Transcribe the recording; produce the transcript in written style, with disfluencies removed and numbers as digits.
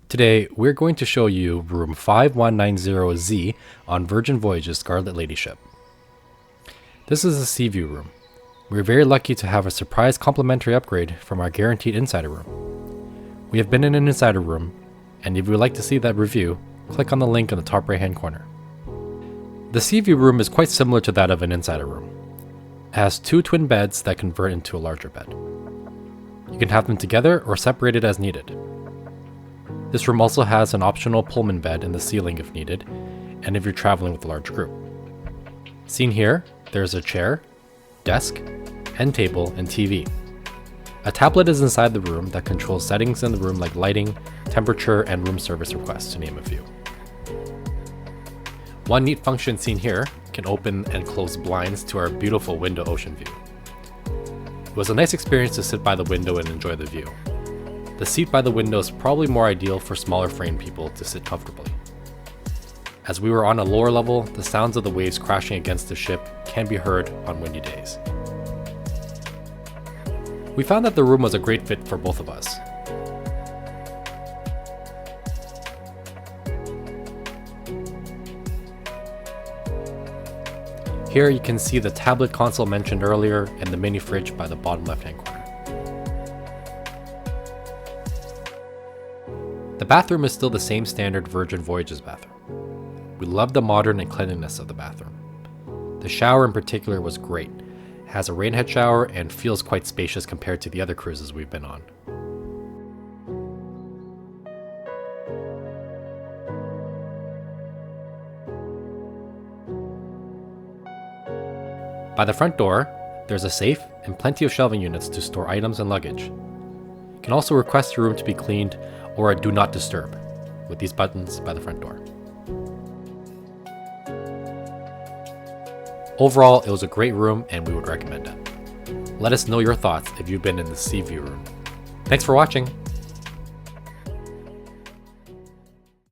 Today, we're going to show you room 5190Z on Virgin Voyage's Scarlet Lady ship. This is a sea view room. We're very lucky to have a surprise complimentary upgrade from our guaranteed insider room. We have been in an insider room, and if you would like to see that review, click on the link in the top right hand corner. The sea view room is quite similar to that of an insider room. It has two twin beds that convert into a larger bed. You can have them together or separated as needed. This room also has an optional Pullman bed in the ceiling if needed, and if you're traveling with a large group. Seen here, there's a chair, desk, end table, and TV. A tablet is inside the room that controls settings in the room like lighting, temperature, and room service requests, to name a few. One neat function seen here can open and close blinds to our beautiful window ocean view. It was a nice experience to sit by the window and enjoy the view. The seat by the window is probably more ideal for smaller frame people to sit comfortably. As we were on a lower level, the sounds of the waves crashing against the ship can be heard on windy days. We found that the room was a great fit for both of us. Here you can see the tablet console mentioned earlier and the mini fridge by the bottom left hand corner. The bathroom is still the same standard Virgin Voyages bathroom. We love the modern and cleanliness of the bathroom. The shower in particular was great. It has a rainhead shower and feels quite spacious compared to the other cruises we've been on. By the front door, there's a safe and plenty of shelving units to store items and luggage. You can also request your room to be cleaned or a do not disturb with these buttons by the front door. Overall, it was a great room and we would recommend it. Let us know your thoughts if you've been in the sea view room. Thanks for watching.